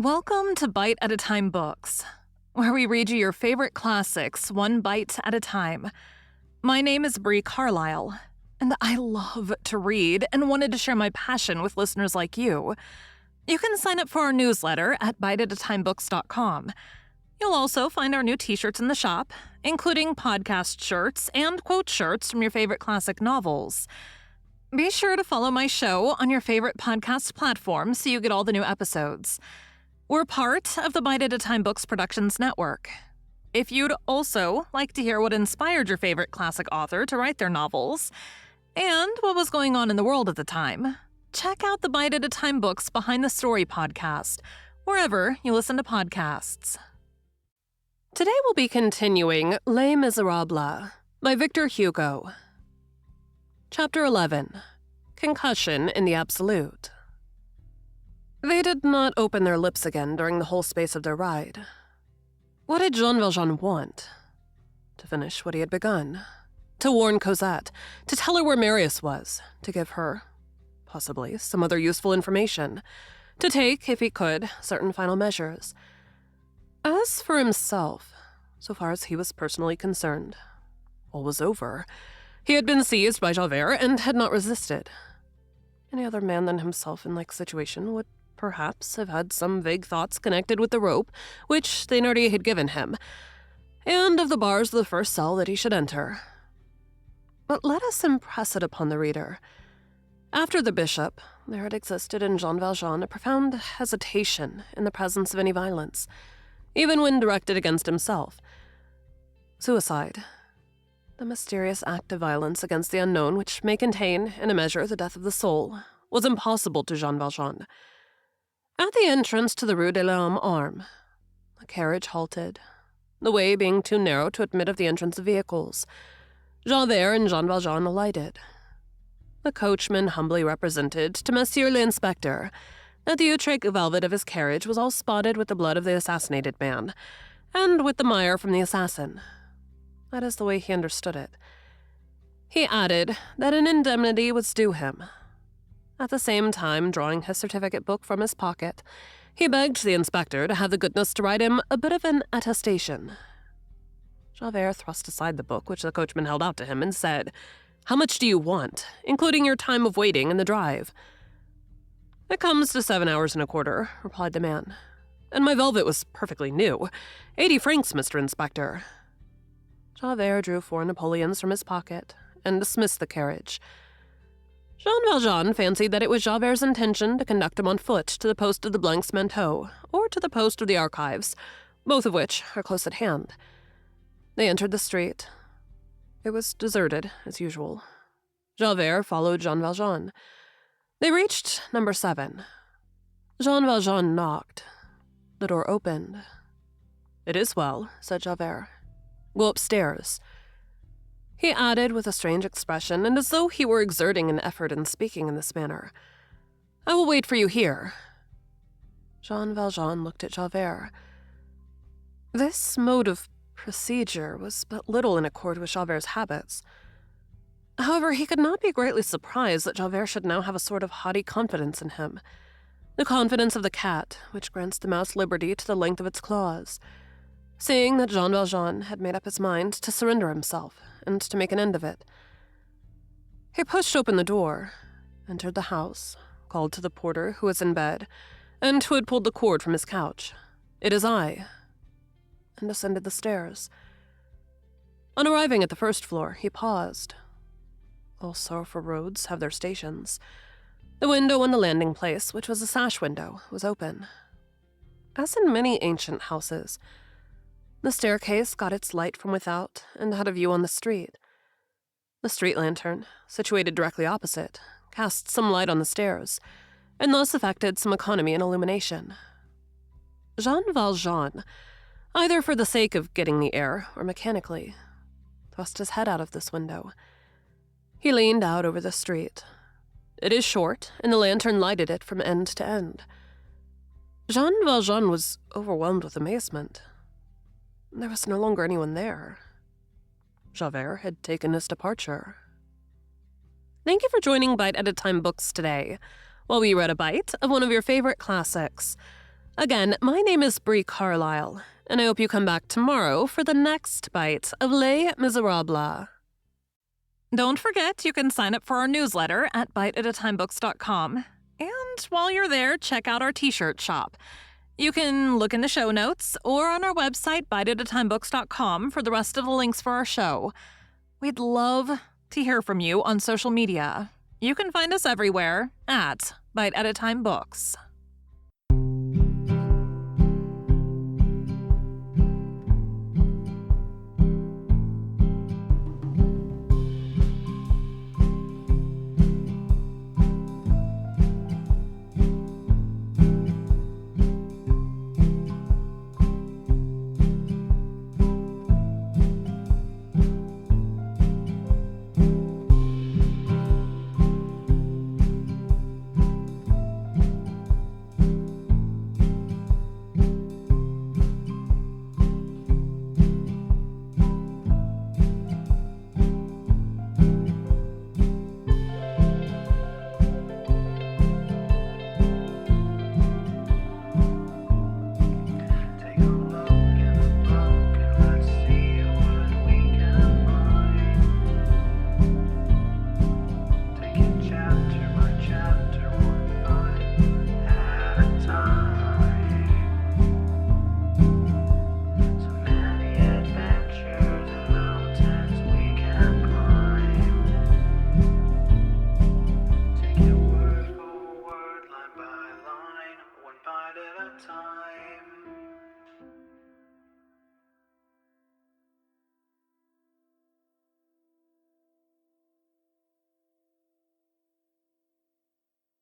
Welcome to Bite at a Time Books, where we read you your favorite classics one bite at a time. My name is Bree Carlile, and I love to read and wanted to share my passion with listeners like you. You can sign up for our newsletter at biteatatimebooks.com. You'll also find our new t-shirts in the shop, including podcast shirts and quote shirts from your favorite classic novels. Be sure to follow my show on your favorite podcast platform so you get all the new episodes. We're part of the Bite at a Time Books Productions Network. If you'd also like to hear what inspired your favorite classic author to write their novels, and what was going on in the world at the time, check out the Bite at a Time Books Behind the Story podcast, wherever you listen to podcasts. Today we'll be continuing Les Miserables by Victor Hugo. Chapter 11. Concussion in the Absolute. They did not open their lips again during the whole space of their ride. What did Jean Valjean want? To finish what he had begun. To warn Cosette. To tell her where Marius was. To give her, possibly, some other useful information. To take, if he could, certain final measures. As for himself, so far as he was personally concerned, all was over. He had been seized by Javert and had not resisted. Any other man than himself in like situation would perhaps have had some vague thoughts connected with the rope which Thénardier had given him, and of the bars of the first cell that he should enter. But let us impress it upon the reader. After the bishop, there had existed in Jean Valjean a profound hesitation in the presence of any violence, even when directed against himself. Suicide, the mysterious act of violence against the unknown which may contain, in a measure, the death of the soul, was impossible to Jean Valjean. At the entrance to the Rue de l'Homme Arme, the carriage halted, the way being too narrow to admit of the entrance of vehicles. Javert and Jean Valjean alighted. The coachman humbly represented to Monsieur l'Inspecteur that the Utrecht velvet of his carriage was all spotted with the blood of the assassinated man, and with the mire from the assassin. That is the way he understood it. He added that an indemnity was due him. At the same time, drawing his certificate book from his pocket, he begged the inspector to have the goodness to write him a bit of an attestation. Javert thrust aside the book which the coachman held out to him and said, "How much do you want, including your time of waiting and the drive?" "It comes to 7 hours and a quarter," replied the man. "And my velvet was perfectly new. 80 francs, Mr. Inspector." Javert drew 4 Napoleons from his pocket and dismissed the carriage. Jean Valjean fancied that it was Javert's intention to conduct him on foot to the post of the Blancs Manteau, or to the post of the Archives, both of which are close at hand. They entered the street. It was deserted, as usual. Javert followed Jean Valjean. They reached number 7. Jean Valjean knocked. The door opened. "It is well," said Javert. "Go upstairs." He added with a strange expression, and as though he were exerting an effort in speaking in this manner, "I will wait for you here." Jean Valjean looked at Javert. This mode of procedure was but little in accord with Javert's habits. However, he could not be greatly surprised that Javert should now have a sort of haughty confidence in him, the confidence of the cat, which grants the mouse liberty to the length of its claws. Seeing that Jean Valjean had made up his mind to surrender himself and to make an end of it, he pushed open the door, entered the house, called to the porter who was in bed, and who had pulled the cord from his couch, "It is I," and ascended the stairs. On arriving at the first floor, he paused. All sorrowful roads have their stations. The window on the landing place, which was a sash window, was open. As in many ancient houses, the staircase got its light from without and had a view on the street. The street lantern, situated directly opposite, cast some light on the stairs, and thus effected some economy in illumination. Jean Valjean, either for the sake of getting the air or mechanically, thrust his head out of this window. He leaned out over the street. It is short, and the lantern lighted it from end to end. Jean Valjean was overwhelmed with amazement. There was no longer anyone there. Javert had taken his departure. Thank you for joining Bite at a Time Books today, while we read a bite of one of your favorite classics. Again, my name is Bree Carlile, and I hope you come back tomorrow for the next bite of Les Miserables. Don't forget, you can sign up for our newsletter at biteatatimebooks.com. And while you're there, check out our t-shirt shop. You can look in the show notes or on our website, biteatatimebooks.com, for the rest of the links for our show. We'd love to hear from you on social media. You can find us everywhere at Bite at a Time Books.